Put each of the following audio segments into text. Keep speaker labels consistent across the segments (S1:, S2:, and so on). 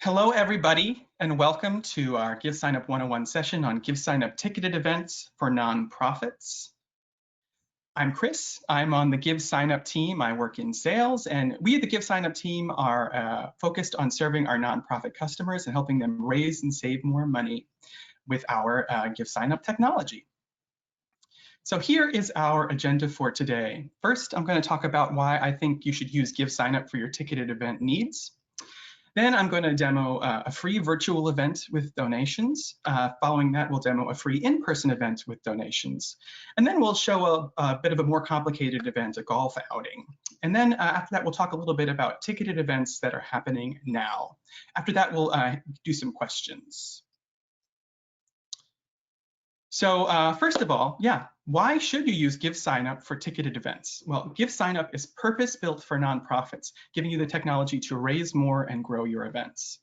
S1: Hello, everybody, and welcome to our GiveSignup 101 session on GiveSignup ticketed events for nonprofits. I'm Chris. I'm on the GiveSignup team. I work in sales, and we at the GiveSignup team are focused on serving our nonprofit customers and helping them raise and save more money with our GiveSignup technology. So here is our agenda for today. First, I'm going to talk about why I think you should use GiveSignup for your ticketed event needs. Then I'm going to demo a free virtual event with donations. Following that, we'll demo a free in-person event with donations. And then we'll show a bit of a more complicated event, a golf outing. And then after that, we'll talk a little bit about ticketed events that are happening now. After that, we'll do some questions. So first of all, why should you use GiveSignup for ticketed events? Well, GiveSignup is purpose-built for nonprofits, giving you the technology to raise more and grow your events.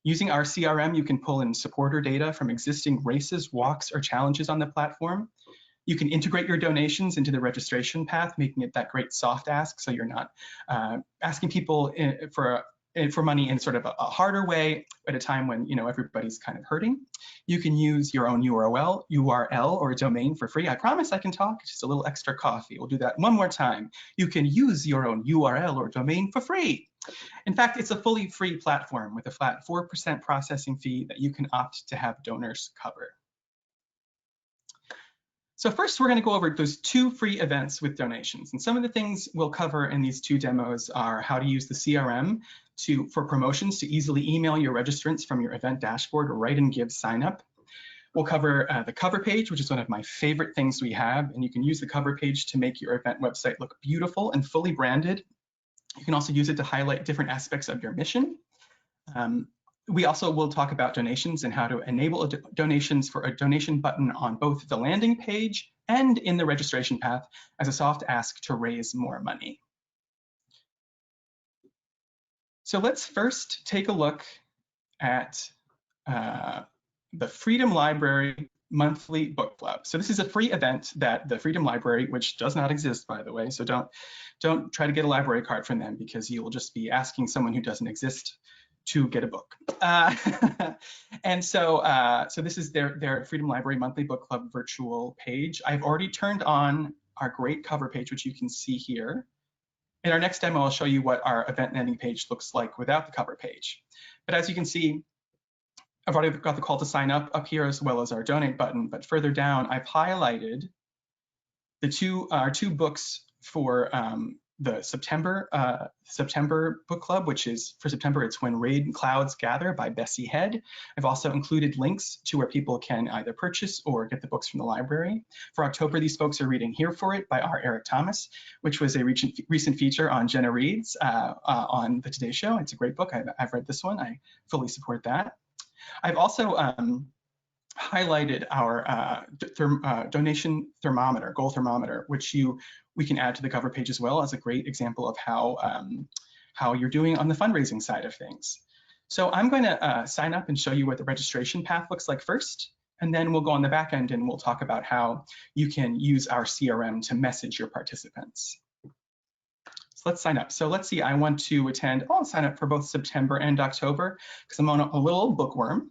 S1: Using our CRM, you can pull in supporter data from existing races, walks, or challenges on the platform. You can integrate your donations into the registration path, making it that great soft ask, so you're not asking people for money in sort of a harder way at a time when everybody's kind of hurting. You can use your own URL or domain for free. I promise I can talk, just a little extra coffee. We'll do that one more time. You can use your own URL or domain for free. In fact, it's a fully free platform with a flat 4% processing fee that you can opt to have donors cover. So first, we're going to go over those two free events with donations. And some of the things we'll cover in these two demos are how to use the CRM for promotions to easily email your registrants from your event dashboard right in GiveSignup. We'll cover the cover page, which is one of my favorite things we have. And you can use the cover page to make your event website look beautiful and fully branded. You can also use it to highlight different aspects of your mission. We also will talk about donations and how to enable donations for a donation button on both the landing page and in the registration path as a soft ask to raise more money. So let's first take a look at the Freedom Library monthly book club. So this is a free event that the Freedom Library, which does not exist, by the way, so don't try to get a library card from them because you will just be asking someone who doesn't exist to get a book. And so this is their Freedom Library Monthly Book Club virtual page. I've already turned on our great cover page, which you can see here. In our next demo, I'll show you what our event landing page looks like without the cover page. But as you can see, I've already got the call to sign up here as well as our donate button. But further down, I've highlighted our two books for the September book club, which is for September, it's When Rain Clouds Gather by Bessie Head. I've also included links to where people can either purchase or get the books from the library. For October, these folks are reading Here For It by R. Eric Thomas, which was a recent feature on Jenna Reed's on the Today Show. It's a great book. I've read this one. I fully support that. I've also highlighted our donation thermometer, goal thermometer, which we can add to the cover page as well as a great example of how you're doing on the fundraising side of things. So I'm going to sign up and show you what the registration path looks like first, and then we'll go on the back end and we'll talk about how you can use our CRM to message your participants. So let's sign up. So let's see, I want to attend, I'll sign up for both September and October because I'm on a little bookworm.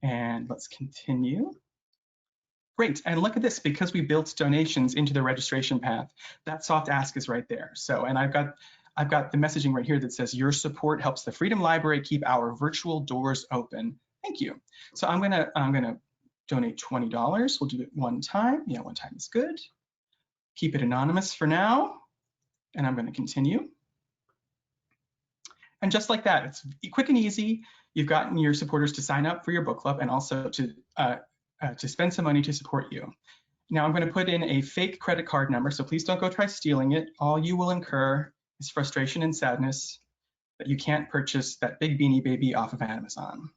S1: And let's continue. Great, and look at this, because we built donations into the registration path, that soft ask is right there. So, and I've got the messaging right here that says, your support helps the Freedom Library keep our virtual doors open. Thank you. So I'm gonna donate $20. We'll do it one time. Yeah, one time is good. Keep it anonymous for now. And I'm gonna continue. And just like that, it's quick and easy. You've gotten your supporters to sign up for your book club and also to spend some money to support you. Now I'm going to put in a fake credit card number, so please don't go try stealing it. All you will incur is frustration and sadness that you can't purchase that big Beanie Baby off of Amazon.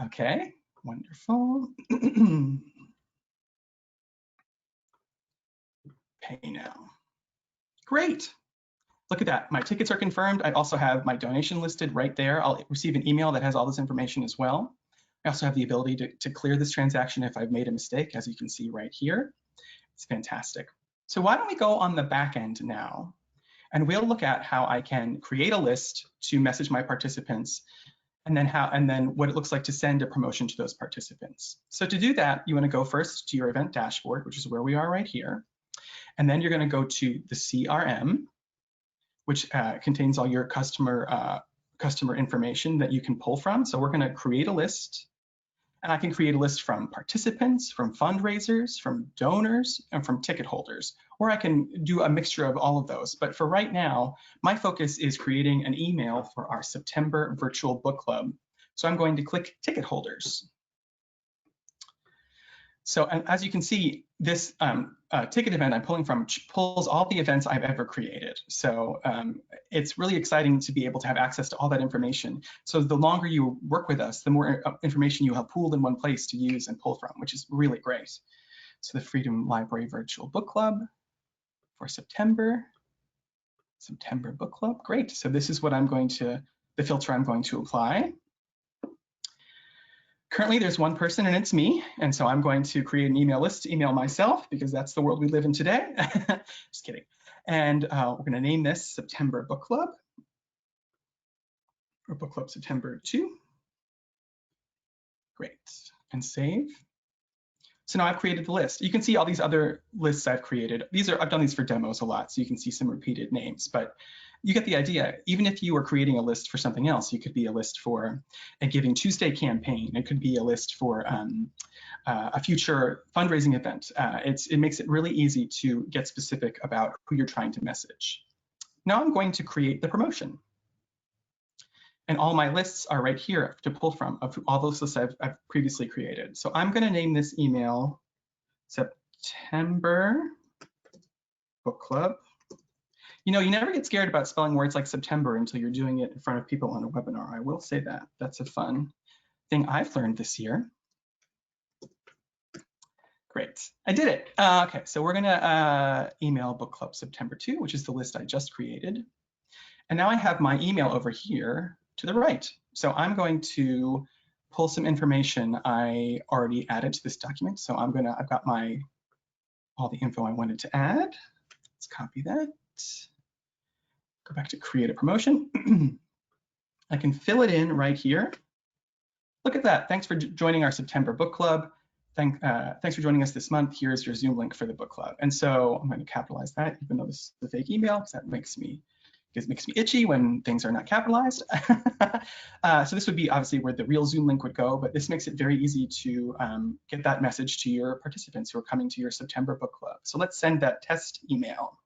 S1: Okay, wonderful. Pay now. Great. Look at that, my tickets are confirmed. I also have my donation listed right there. I'll receive an email that has all this information as well. I also have the ability to clear this transaction if I've made a mistake, as you can see right here. It's fantastic. So why don't we go on the back end now, and we'll look at how I can create a list to message my participants and then what it looks like to send a promotion to those participants. So to do that, you want to go first to your event dashboard, which is where we are right here. And then you're going to go to the CRM, which contains all your customer information that you can pull from. So we're going to create a list. And I can create a list from participants, from fundraisers, from donors, and from ticket holders. Or I can do a mixture of all of those. But for right now, my focus is creating an email for our September virtual book club. So I'm going to click ticket holders. So as you can see, this ticket event I'm pulling from pulls all the events I've ever created. So it's really exciting to be able to have access to all that information. So the longer you work with us, the more information you have pooled in one place to use and pull from, which is really great. So the Freedom Library Virtual Book Club for September Book Club, great. So this is what the filter I'm going to apply. Currently, there's one person, and it's me. And so I'm going to create an email list to email myself, because that's the world we live in today. Just kidding. And we're going to name this September Book Club, or Book Club September 2. Great. And save. So now I've created the list. You can see all these other lists I've created. I've done these for demos a lot, so you can see some repeated names, but you get the idea. Even if you were creating a list for something else, you could be a list for a Giving Tuesday campaign. It could be a list for a future fundraising event. It makes it really easy to get specific about who you're trying to message. Now I'm going to create the promotion. And all my lists are right here to pull from of all those lists I've previously created. So I'm going to name this email September Book Club. You know, you never get scared about spelling words like September until you're doing it in front of people on a webinar. I will say that. That's a fun thing I've learned this year. Great, I did it. Okay, so we're gonna email Book Club September 2, which is the list I just created. And now I have my email over here to the right. So I'm going to pull some information I already added to this document. So I've got all the info I wanted to add. Let's copy that. Go back to create a promotion. I can fill it in right here. Look at that. Thanks for joining our September book club. Thanks for joining us this month. Here's your Zoom link for the book club. And so I'm going to capitalize that, even though this is a fake email, because that makes me itchy when things are not capitalized. So this would be obviously where the real Zoom link would go, but this makes it very easy to get that message to your participants who are coming to your September book club. So let's send that test email.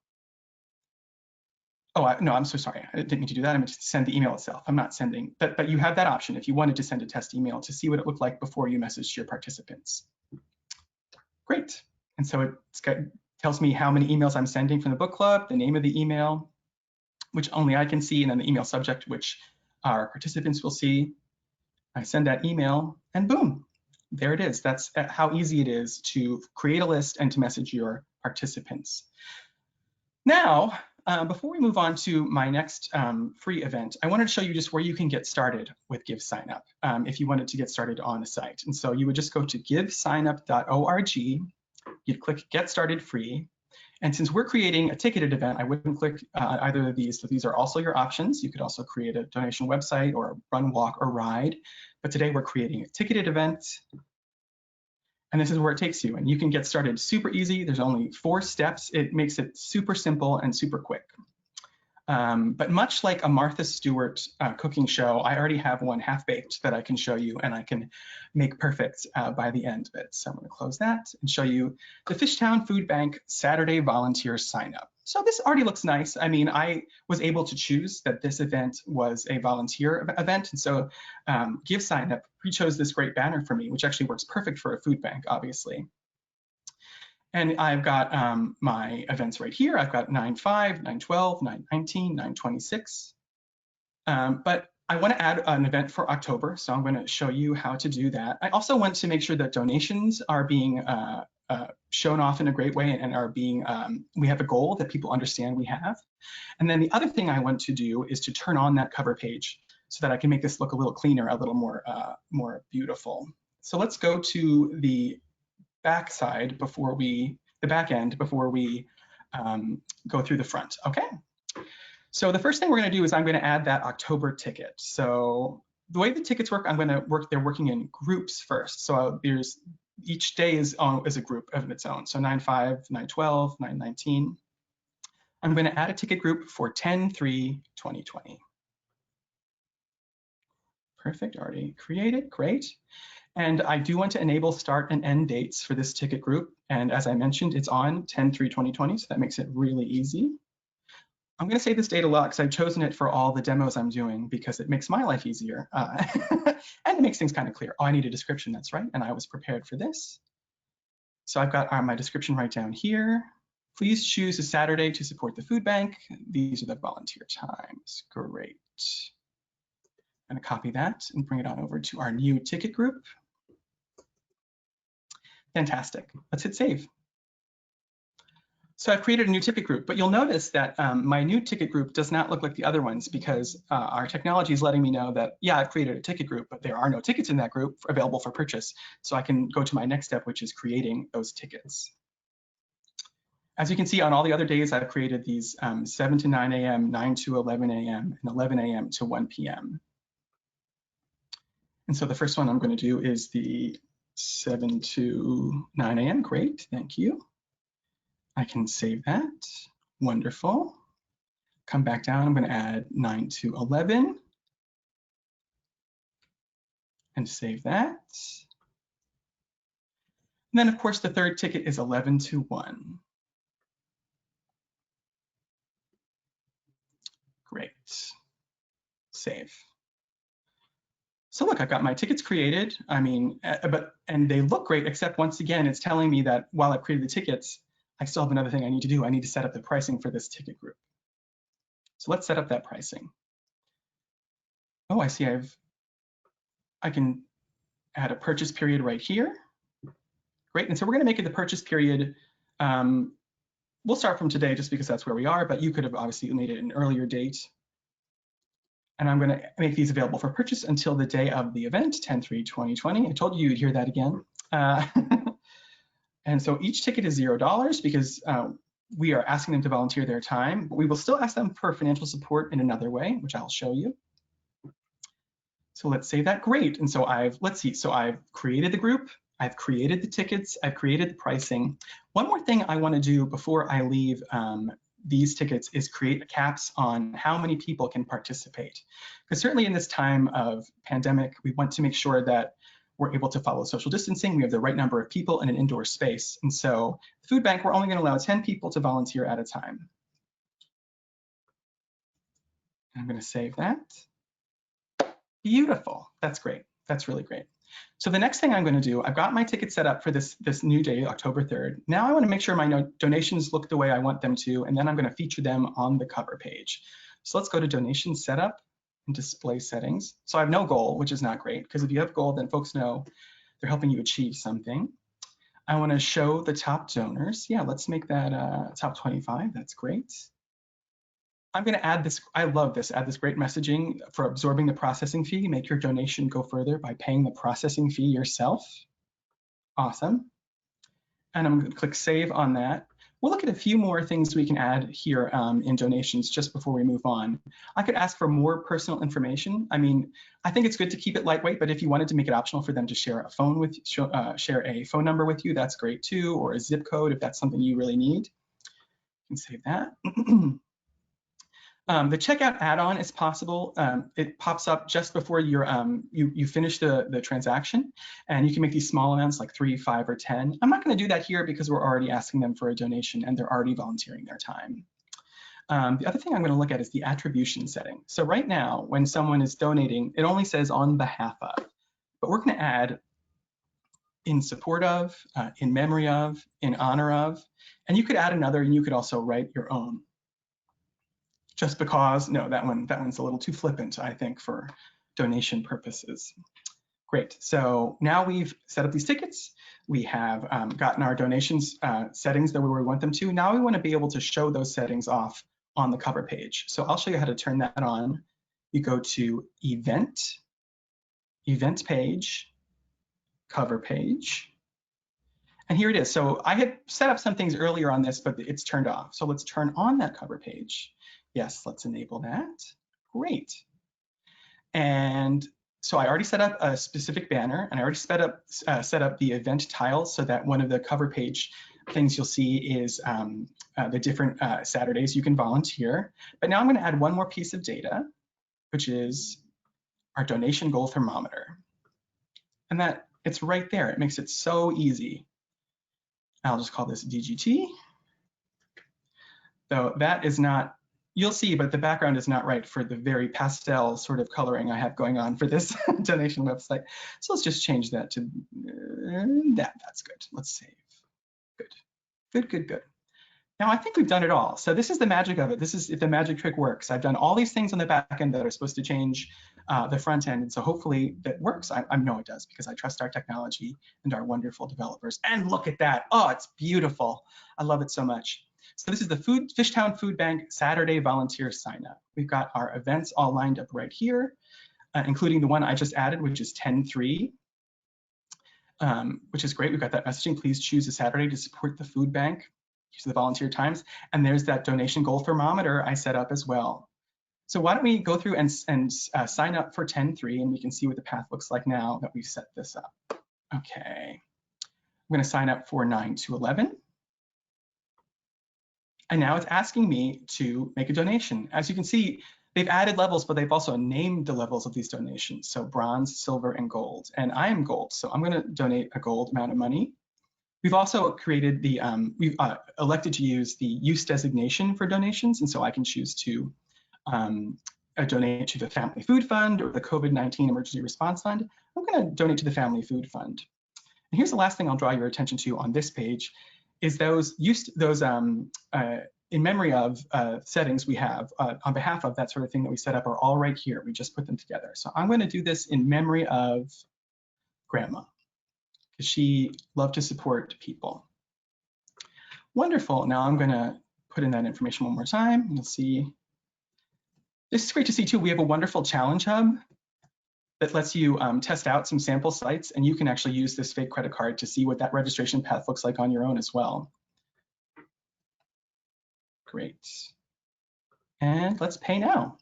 S1: Oh, no, I'm so sorry. I didn't mean to do that. I meant to send the email itself. I'm not sending, but you have that option if you wanted to send a test email to see what it looked like before you messaged your participants. Great. And so it tells me how many emails I'm sending from the book club, the name of the email, which only I can see, and then the email subject, which our participants will see. I send that email, and boom, there it is. That's how easy it is to create a list and to message your participants. Now, before we move on to my next free event, I wanted to show you just where you can get started with GiveSignup if you wanted to get started on a site. And so you would just go to givesignup.org, you'd click Get Started Free. And since we're creating a ticketed event, I wouldn't click either of these. So these are also your options. You could also create a donation website or a run, walk, or ride. But today we're creating a ticketed event. And this is where it takes you. And you can get started super easy. There's only 4 steps. It makes it super simple and super quick. But much like a Martha Stewart cooking show, I already have one half-baked that I can show you, and I can make perfect by the end of it. So I'm going to close that and show you the Fishtown Food Bank Saturday volunteer sign up. So this already looks nice. I mean, I was able to choose that this event was a volunteer event, and so GiveSignup pre-chose this great banner for me, which actually works perfect for a food bank, obviously. And I've got my events right here. I've got 9/5, 9/12, 9/19, 9/26. But I want to add an event for October, so I'm going to show you how to do that. I also want to make sure that donations are being shown off in a great way and are being, we have a goal that people understand we have. And then the other thing I want to do is to turn on that cover page so that I can make this look a little cleaner, a little more beautiful. So let's go to the backside before the back end before we go through the front. Okay. So the first thing we're going to do is I'm going to add that October ticket. So the way the tickets work, they're working in groups first. So there's each day is a group of its own. So 9/5, 9/12, 9/19. I'm going to add a ticket group for 10/3/2020. Perfect, already created, great. And I do want to enable start and end dates for this ticket group. And as I mentioned, it's on 10/3/2020, so that makes it really easy. I'm going to say this date a lot because I've chosen it for all the demos I'm doing because it makes my life easier. And it makes things kind of clear. Oh, I need a description, that's right. And I was prepared for this. So I've got my description right down here. Please choose a Saturday to support the food bank. These are the volunteer times. Great. I'm going to copy that and bring it on over to our new ticket group. Fantastic. Let's hit save. So I've created a new ticket group, but you'll notice that my new ticket group does not look like the other ones because our technology is letting me know that, yeah, I've created a ticket group, but there are no tickets in that group available for purchase. So I can go to my next step, which is creating those tickets. As you can see, on all the other days, I've created these 7 to 9 a.m., 9 to 11 a.m., and 11 a.m. to 1 p.m. And so the first one I'm going to do is the 7 to 9 a.m. Great, thank you. I can save that. Wonderful. Come back down. I'm going to add 9 to 11 and save that. And then, of course, the third ticket is 11 to 1. Great. Save. So look, I've got my tickets created. I mean, and they look great, except once again, it's telling me that while I've created the tickets, I still have another thing I need to do. I need to set up the pricing for this ticket group. So let's set up that pricing. Oh, I see I can add a purchase period right here. Great, and so we're gonna make it the purchase period. We'll start from today just because that's where we are, but you could have obviously made it an earlier date. And I'm gonna make these available for purchase until the day of the event, 10/3/2020. I told you you'd hear that again. And so each ticket is $0 because we are asking them to volunteer their time, but we will still ask them for financial support in another way, which I'll show you. So let's say that, great. And so let's see, so I've created the group, I've created the tickets, I've created the pricing. One more thing I want to do before I leave these tickets is create caps on how many people can participate. Because certainly in this time of pandemic, we want to make sure that we're able to follow social distancing. We have the right number of people in an indoor space. And so the food bank, we're only going to allow 10 people to volunteer at a time. I'm going to save that. Beautiful. That's great. That's really great. So the next thing I'm going to do, I've got my ticket set up for this new day, October 3rd. Now I want to make sure my donations look the way I want them to, and then I'm going to feature them on the cover page. So let's go to donation setup and display settings. So I have no goal, which is not great, because if you have goal, then folks know they're helping you achieve something. I want to show the top donors. Yeah, let's make that top 25. That's great. I'm going to add this, I love this, add this great messaging for absorbing the processing fee. Make your donation go further by paying the processing fee yourself. Awesome. And I'm going to click save on that. We'll look at a few more things we can add here in donations just before we move on. I could ask for more personal information. I mean, I think it's good to keep it lightweight, but if you wanted to make it optional for them to share a phone with, share a phone number with you, that's great too, or a zip code if that's something you really need. You can save that. The checkout add-on is possible. It pops up just before you finish the transaction, and you can make these small amounts like 3, 5, or 10. I'm not going to do that here because we're already asking them for a donation and they're already volunteering their time. The other thing I'm going to look at is the attribution setting. So right now, when someone is donating, it only says on behalf of, but we're going to add in support of, in memory of, in honor of, and you could add another, and you could also write your own. Just because, no, that one's a little too flippant, I think, for donation purposes. Great, so now we've set up these tickets. We have gotten our donations settings the way we want them to. Now we want to be able to show those settings off on the cover page. So I'll show you how to turn that on. You go to Event, Event Page, Cover Page. And here it is. So I had set up some things earlier on this, but it's turned off. So let's turn on that cover page. Yes, let's enable that. Great. And So I already set up a specific banner, and I already set up the event tiles so that one of the cover page things you'll see is the different Saturdays you can volunteer. But now I'm going to add one more piece of data, which is our donation goal thermometer. And that it's right there. It makes it so easy. I'll just call this DGT. Though that is not, you'll see, but the background is not right for the very pastel sort of coloring I have going on for this donation website. So let's just change that to that. That's good. Let's save. Good, good, good, good. Now I think we've done it all. So this is the magic of it. This is if the magic trick works. I've done all these things on the back end that are supposed to change the front end. And so hopefully that works. I know it does because I trust our technology and our wonderful developers. And look at that. Oh, it's beautiful. I love it so much. So this is the Fishtown Food Bank Saturday volunteer sign up. We've got our events all lined up right here, including the one I just added, which is 10/3. Which is great. We've got that messaging. Please choose a Saturday to support the food bank. Use the volunteer times. And there's that donation goal thermometer I set up as well. So why don't we go through and sign up for 10/3, and we can see what the path looks like now that we've set this up. Okay. I'm going to sign up for 9 to 11. And now it's asking me to make a donation. As you can see, they've added levels, but they've also named the levels of these donations. So bronze, silver, and gold. And I am gold, so I'm going to donate a gold amount of money. We've also created the, we've elected to use the use designation for donations. And so I can choose to donate to the Family Food Fund or the COVID-19 Emergency Response Fund. I'm going to donate to the Family Food Fund. And here's the last thing I'll draw your attention to on this page is those in memory of settings we have on behalf of that sort of thing that we set up are all right here. We just put them together. So I'm going to do this in memory of Grandma, because she loved to support people. Wonderful. Now I'm going to put in that information one more time. You'll see. This is great to see too. We have a wonderful challenge hub that lets you test out some sample sites, and you can actually use this fake credit card to see what that registration path looks like on your own as well. Great. And let's pay now.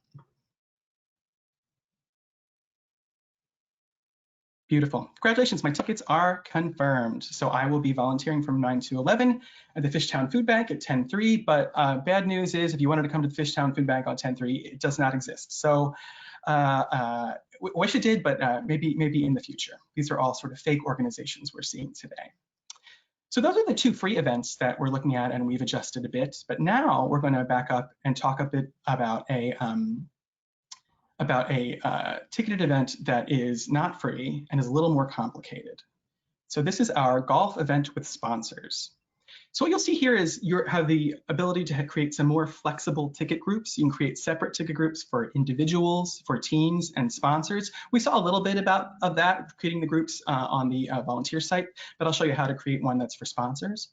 S1: Beautiful. Congratulations, my tickets are confirmed. So I will be volunteering from 9 to 11 at the Fishtown Food Bank at 10/3. But bad news is if you wanted to come to the Fishtown Food Bank on 10/3, it does not exist. So wish it did, but maybe in the future. These are all sort of fake organizations we're seeing today. So those are the two free events that we're looking at, and we've adjusted a bit. But now we're going to back up and talk a bit about a ticketed event that is not free and is a little more complicated. So this is our golf event with sponsors. So what you'll see here is you have the ability to create some more flexible ticket groups. You can create separate ticket groups for individuals, for teams, and sponsors. We saw a little bit of that, creating the groups on the volunteer site, but I'll show you how to create one that's for sponsors.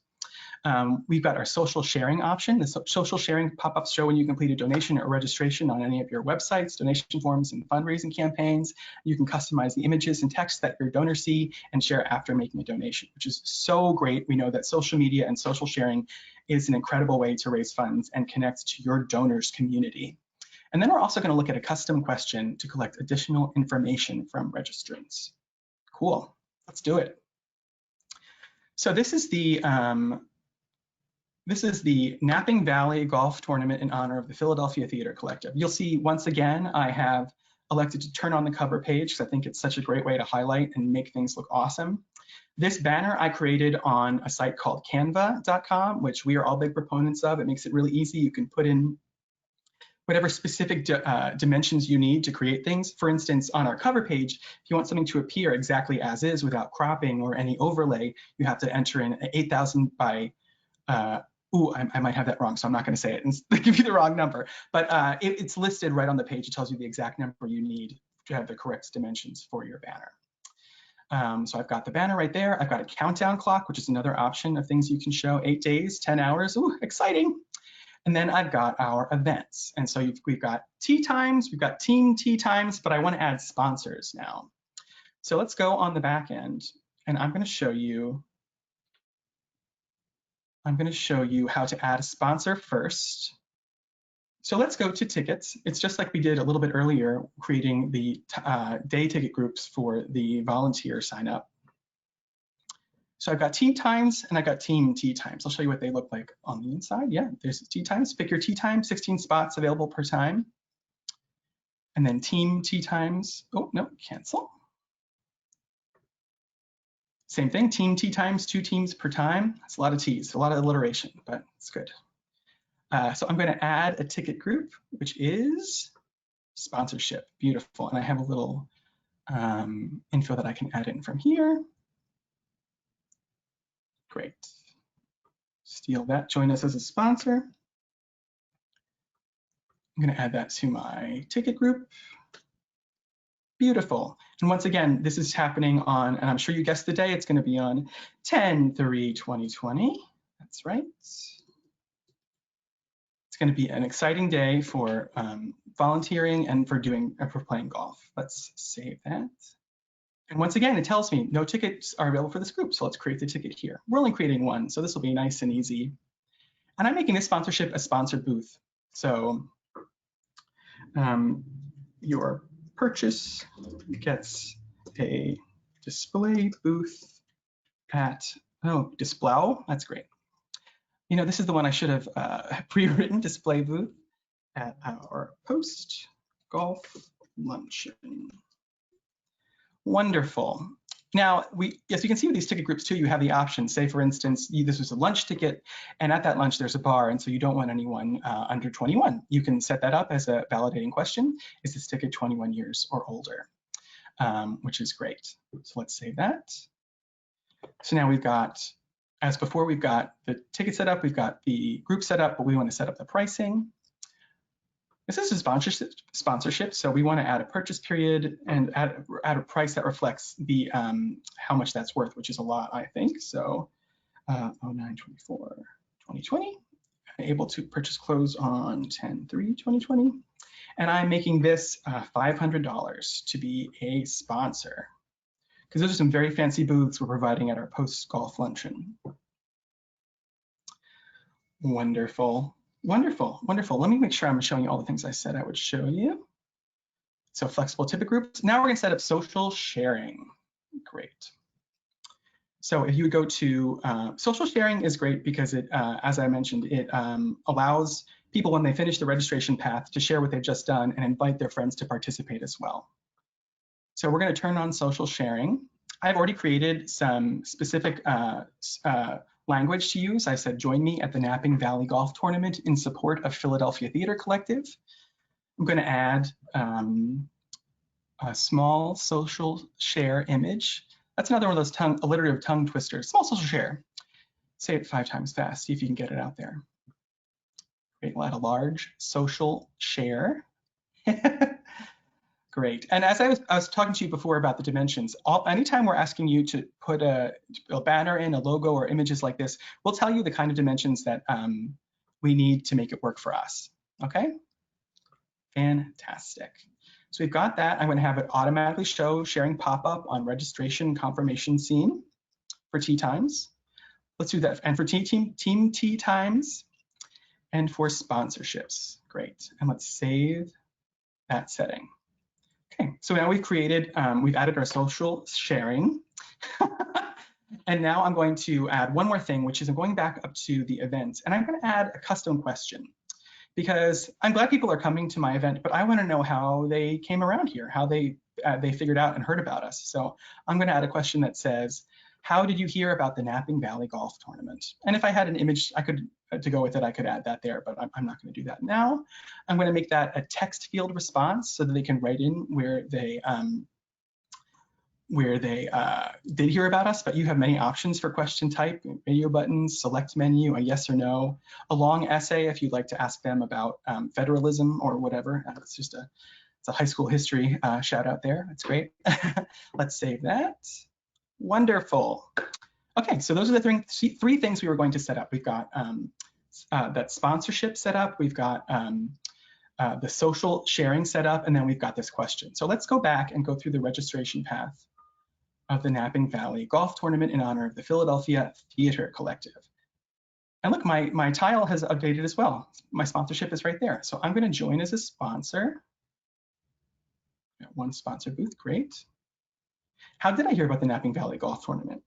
S1: We've got our social sharing option. The social sharing pop-ups show when you complete a donation or registration on any of your websites, donation forms, and fundraising campaigns. You can customize the images and text that your donors see and share after making a donation, which is so great. We know that social media and social sharing is an incredible way to raise funds and connect to your donors community. And then we're also going to look at a custom question to collect additional information from registrants. Cool, let's do it. So this is the Napping Valley Golf Tournament in honor of the Philadelphia Theater Collective. You'll see once again, I have elected to turn on the cover page because I think it's such a great way to highlight and make things look awesome. This banner I created on a site called canva.com, which we are all big proponents of. It makes it really easy. You can put in whatever specific dimensions you need to create things. For instance, on our cover page, if you want something to appear exactly as is without cropping or any overlay, you have to enter in 8,000 by I might have that wrong, so I'm not going to say it and give you the wrong number. But it's listed right on the page. It tells you the exact number you need to have the correct dimensions for your banner. So I've got the banner right there. I've got a countdown clock, which is another option of things you can show. 8 days, 10 hours. Ooh, exciting. And then I've got our events. And so we've got tea times, we've got team tea times, but I want to add sponsors now. So let's go on the back end, and I'm going to show you how to add a sponsor first. So let's go to tickets. It's just like we did a little bit earlier, creating the day ticket groups for the volunteer sign up. So I've got team times and I've got team tea times. I'll show you what they look like on the inside. Yeah, there's tea times. Pick your tea time, 16 spots available per time. And then team tea times. Oh, no, cancel. Same thing, team tea times, 2 teams per time. That's a lot of T's, a lot of alliteration, but it's good. So I'm going to add a ticket group, which is sponsorship. Beautiful. And I have a little info that I can add in from here. Great. Steal that. Join us as a sponsor. I'm going to add that to my ticket group. Beautiful. And once again, this is happening on, and I'm sure you guessed the day, it's going to be on 10/3/2020. That's right. It's going to be an exciting day for volunteering and for playing golf. Let's save that. And once again, it tells me no tickets are available for this group. So let's create the ticket here. We're only creating one, so this will be nice and easy. And I'm making this sponsorship a sponsored booth. So your purchase gets a display booth at, oh, display, that's great. You know, this is the one I should have pre-written, display booth at our post golf luncheon. Wonderful. Now, as you can see with these ticket groups too, you have the option. Say, for instance, this was a lunch ticket, and at that lunch there's a bar, and so you don't want anyone under 21. You can set that up as a validating question. Is this ticket 21 years or older? Which is great. So let's save that. So now we've got, as before, we've got the ticket set up, we've got the group set up, but we want to set up the pricing. This is a sponsorship, so we want to add a purchase period and add a price that reflects the how much that's worth, which is a lot, I think. So 09/24/2020, able to purchase close on 10/3/2020, and I'm making this $500 to be a sponsor, because those are some very fancy booths we're providing at our post-golf luncheon. Wonderful. Wonderful, wonderful. Let me make sure I'm showing you all the things I said I would show you. So flexible ticket groups. Now we're going to set up social sharing. Great. So if you would go to social sharing is great because it, as I mentioned, it allows people when they finish the registration path to share what they've just done and invite their friends to participate as well. So we're going to turn on social sharing. I've already created some specific language to use. I said, join me at the Napping Valley Golf Tournament in support of Philadelphia Theater Collective. I'm going to add a small social share image. That's another one of those alliterative tongue twisters. Small social share. Say it 5 times fast. See if you can get it out there. Great. We'll add a large social share. Great. And as I was talking to you before about the dimensions, anytime we're asking you to put a banner in, a logo, or images like this, we'll tell you the kind of dimensions that we need to make it work for us. Okay? Fantastic. So we've got that. I'm going to have it automatically show sharing pop-up on registration confirmation scene for tea times. Let's do that. And for team tea times and for sponsorships. Great. And let's save that setting. Okay, so now we've created, we've added our social sharing. And now I'm going to add one more thing, which is I'm going back up to the event, and I'm going to add a custom question, because I'm glad people are coming to my event, but I want to know how they came around here, how they figured out and heard about us. So I'm going to add a question that says, how did you hear about the Napping Valley Golf Tournament? And if I had an image to go with it, I could add that there, but I'm not going to do that now. I'm going to make that a text field response so that they can write in where they did hear about us, but you have many options for question type: radio buttons, select menu, a yes or no, a long essay if you'd like to ask them about federalism or whatever. It's a high school history shout out there. That's great. Let's save that. Wonderful. Okay, so those are the three things we were going to set up. We've got that sponsorship set up, we've got the social sharing set up, and then we've got this question. So let's go back and go through the registration path of the Napping Valley Golf Tournament in honor of the Philadelphia Theater Collective. And look, my tile has updated as well. My sponsorship is right there. So I'm going to join as a sponsor. Got one sponsor booth, great. How did I hear about the Napping Valley Golf Tournament?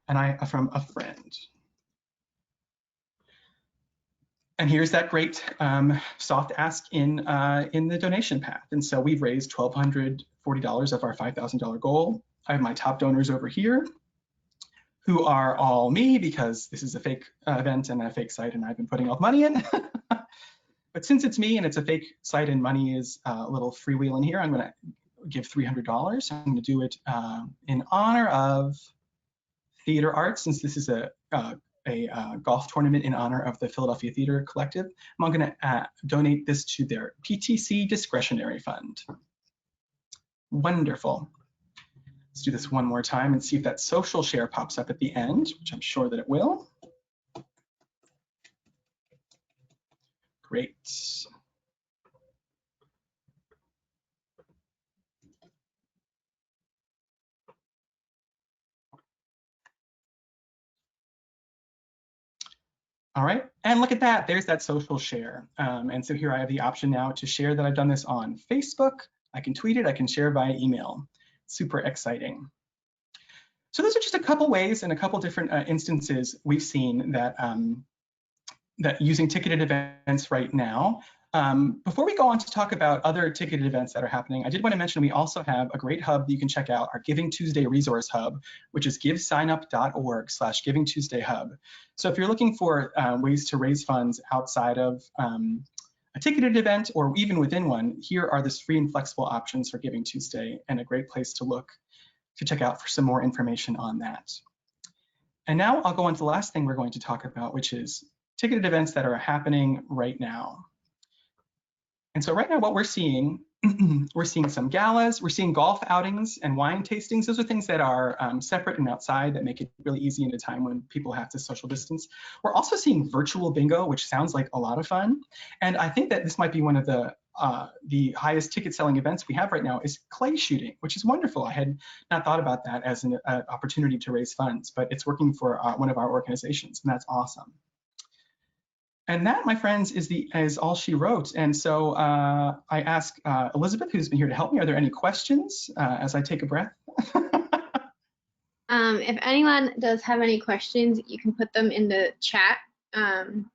S1: And from a friend. And here's that great soft ask in the donation path. And so we've raised $1,240 of our $5,000 goal. I have my top donors over here, who are all me, because this is a fake event and a fake site and I've been putting all the money in. But since it's me and it's a fake site and money is a little freewheeling here, I'm gonna give $300. I'm gonna do it in honor of theater arts, since this is a golf tournament in honor of the Philadelphia Theater Collective. I'm gonna donate this to their PTC discretionary fund. Wonderful. Let's do this one more time and see if that social share pops up at the end, which I'm sure that it will. Great. All right, and look at that, there's that social share. And so here I have the option now to share that I've done this on Facebook. I can tweet it, I can share via email. Super exciting. So those are just a couple ways and a couple different instances we've seen that, that using ticketed events right now. Before we go on to talk about other ticketed events that are happening, I did want to mention we also have a great hub that you can check out, our Giving Tuesday resource hub, which is givesignup.org/Giving Tuesday hub. So if you're looking for ways to raise funds outside of a ticketed event or even within one, here are the free and flexible options for Giving Tuesday, and a great place to look to check out for some more information on that. And now I'll go on to the last thing we're going to talk about, which is ticketed events that are happening right now. And so right now what we're seeing, we're seeing some galas, we're seeing golf outings and wine tastings. Those are things that are separate and outside that make it really easy in a time when people have to social distance. We're also seeing virtual bingo, which sounds like a lot of fun. And I think that this might be one of the highest ticket selling events we have right now is clay shooting, which is wonderful. I had not thought about that as an opportunity to raise funds, but it's working for one of our organizations, and that's awesome. And that, my friends, is all she wrote. And so I ask Elizabeth, who's been here to help me, are there any questions as I take a breath?
S2: If anyone does have any questions, you can put them in the chat on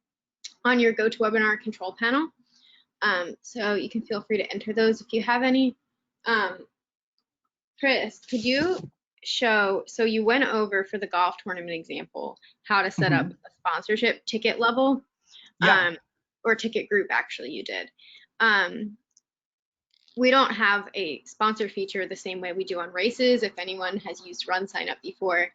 S2: your GoToWebinar control panel. So you can feel free to enter those if you have any. Chris, could you show, so you went over for the golf tournament example, how to set up a sponsorship ticket level.
S1: Yeah.
S2: Or ticket group, actually, you did. We don't have a sponsor feature the same way we do on races, if anyone has used RunSignup before.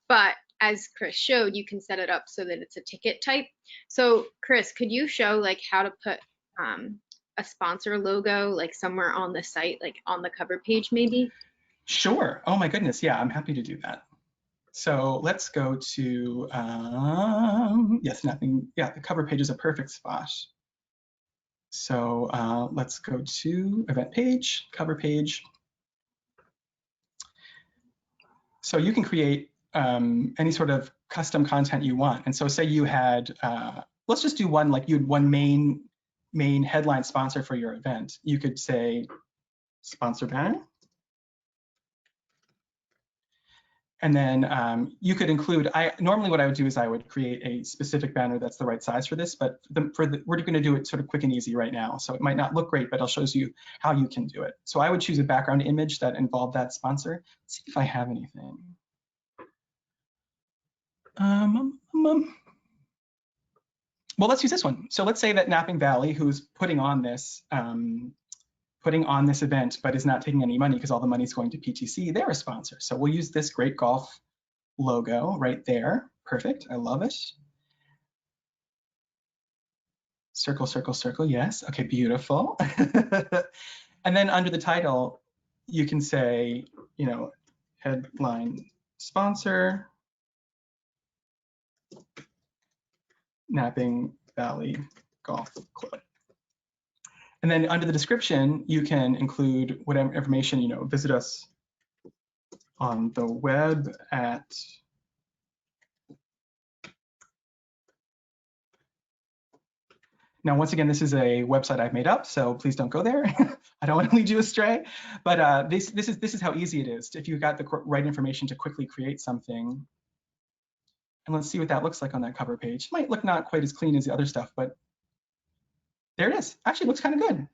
S2: But as Chris showed, you can set it up so that it's a ticket type. So Chris, could you show like how to put a sponsor logo like somewhere on the site, like on the cover page maybe?
S1: Sure. Oh my goodness. Yeah, I'm happy to do that. So let's go to, yes, nothing. Yeah, the cover page is a perfect spot. So let's go to event page, cover page. So you can create any sort of custom content you want. And so say you had, let's just do one, like you had one main headline sponsor for your event. You could say sponsor banner. And then you could include, normally what I would do is I would create a specific banner that's the right size for this, but we're going to do it sort of quick and easy right now. So it might not look great, but I'll show you how you can do it. So I would choose a background image that involved that sponsor. Let's see if I have anything. Well, let's use this one. So let's say that Napping Valley, who's putting on this event, but is not taking any money because all the money is going to PTC, they're a sponsor. So we'll use this great golf logo right there. Perfect, I love it. Circle, circle, circle, yes, okay, beautiful. And then under the title, you can say, you know, headline sponsor, Napping Valley Golf Club. And then under the description, you can include whatever information, you know, visit us on the web at Now, once again, this is a website I've made up, so please don't go there. I don't want to lead you astray. But this is how easy it is if you've got the right information to quickly create something. And let's see what that looks like on that cover page. Might look not quite as clean as the other stuff, but there it is. Actually, looks kind of good.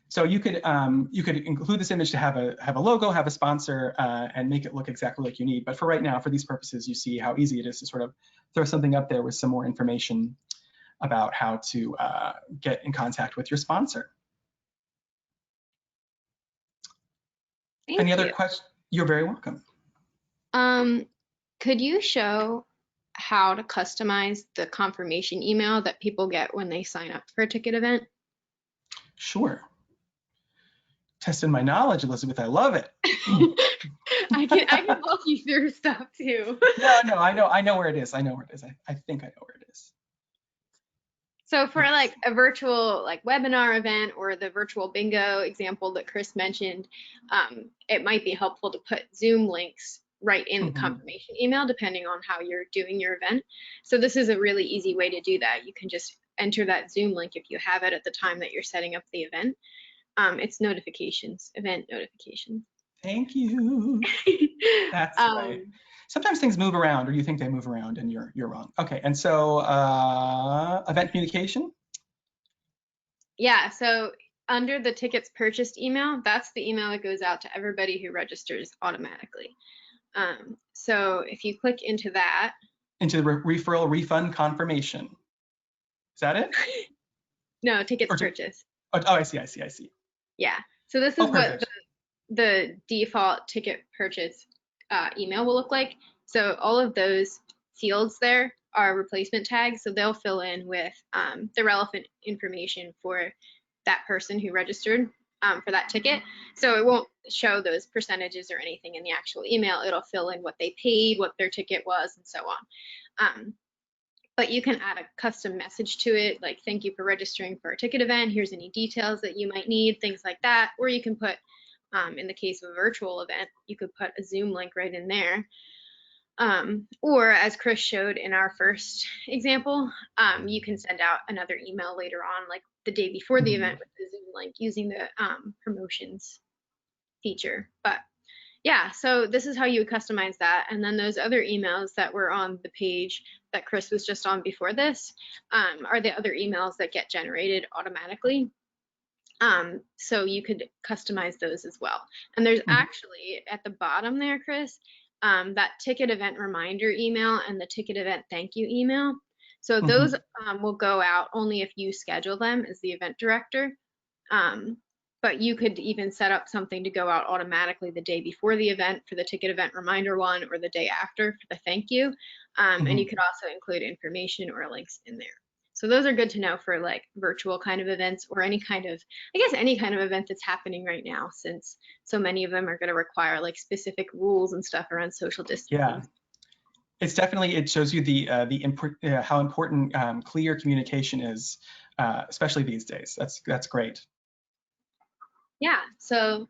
S1: So you could include this image to have a logo, have a sponsor, and make it look exactly like you need. But for right now, for these purposes, you see how easy it is to sort of throw something up there with some more information about how to get in contact with your sponsor. Any other questions? You're very welcome.
S2: Could you show how to customize the confirmation email that people get when they sign up for a ticket event?
S1: Sure. Testing my knowledge, Elizabeth. I love it.
S2: I can walk you through stuff too.
S1: No, I know where it is. I know where it is. I think I know where it is.
S2: So for like a virtual like webinar event or the virtual bingo example that Chris mentioned, it might be helpful to put Zoom links right in the confirmation email, depending on how you're doing your event. So this is a really easy way to do that. You can just enter that Zoom link if you have it at the time that you're setting up the event. It's notifications, event notifications.
S1: Thank you. That's right. Sometimes things move around, or you think they move around, and you're wrong. Okay, and so event communication.
S2: Yeah, so under the tickets purchased email, that's the email that goes out to everybody who registers automatically. So if you click into that.
S1: Into the referral refund confirmation. Is that it?
S2: No, tickets purchased.
S1: Oh, I see.
S2: Yeah, so this is what the default ticket purchase email will look like. So all of those fields there are replacement tags, so they'll fill in with the relevant information for that person who registered for that ticket. So it won't show those percentages or anything in the actual email. It'll fill in what they paid, what their ticket was, and so on. But you can add a custom message to it, like thank you for registering for a ticket event. Here's any details that you might need, things like that. Or you can put, in the case of a virtual event, you could put a Zoom link right in there. Or as Chris showed in our first example, you can send out another email later on, like the day before the event with the Zoom link using the promotions feature. But yeah, so this is how you would customize that. And then those other emails that were on the page that Chris was just on before this are the other emails that get generated automatically. So you could customize those as well. And there's actually at the bottom there, Chris, that ticket event reminder email and the ticket event thank you email. So those will go out only if you schedule them as the event director. But you could even set up something to go out automatically the day before the event for the ticket event reminder one, or the day after for the thank you. And you could also include information or links in there. So those are good to know for like virtual kind of events, or any kind of, I guess, any kind of event that's happening right now, since so many of them are going to require like specific rules and stuff around social distancing.
S1: Yeah. It's definitely, it shows you how important clear communication is, especially these days. That's great.
S2: Yeah, so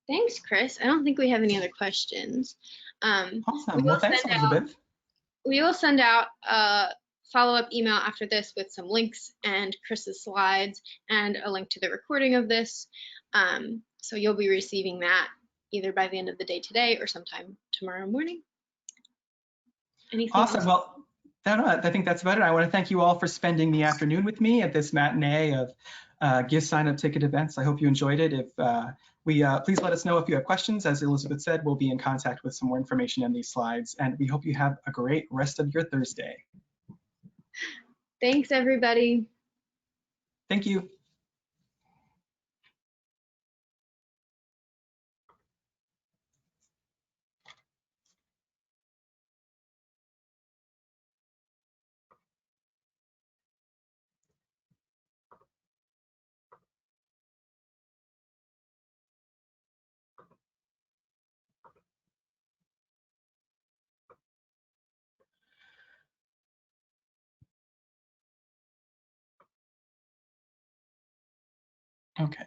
S2: thanks, Chris. I don't think we have any other questions.
S1: Awesome. Well, thanks, Elizabeth.
S2: We will send out a follow-up email after this with some links and Chris's slides and a link to the recording of this. So you'll be receiving that either by the end of the day today or sometime tomorrow morning. Anything
S1: awesome.
S2: else?
S1: Well, I think that's about it. I want to thank you all for spending the afternoon with me at this matinee of GiveSignup ticket events. I hope you enjoyed it. If please let us know if you have questions. As Elizabeth said, we'll be in contact with some more information in these slides, and we hope you have a great rest of your Thursday.
S2: Thanks, everybody.
S1: Thank you. Okay.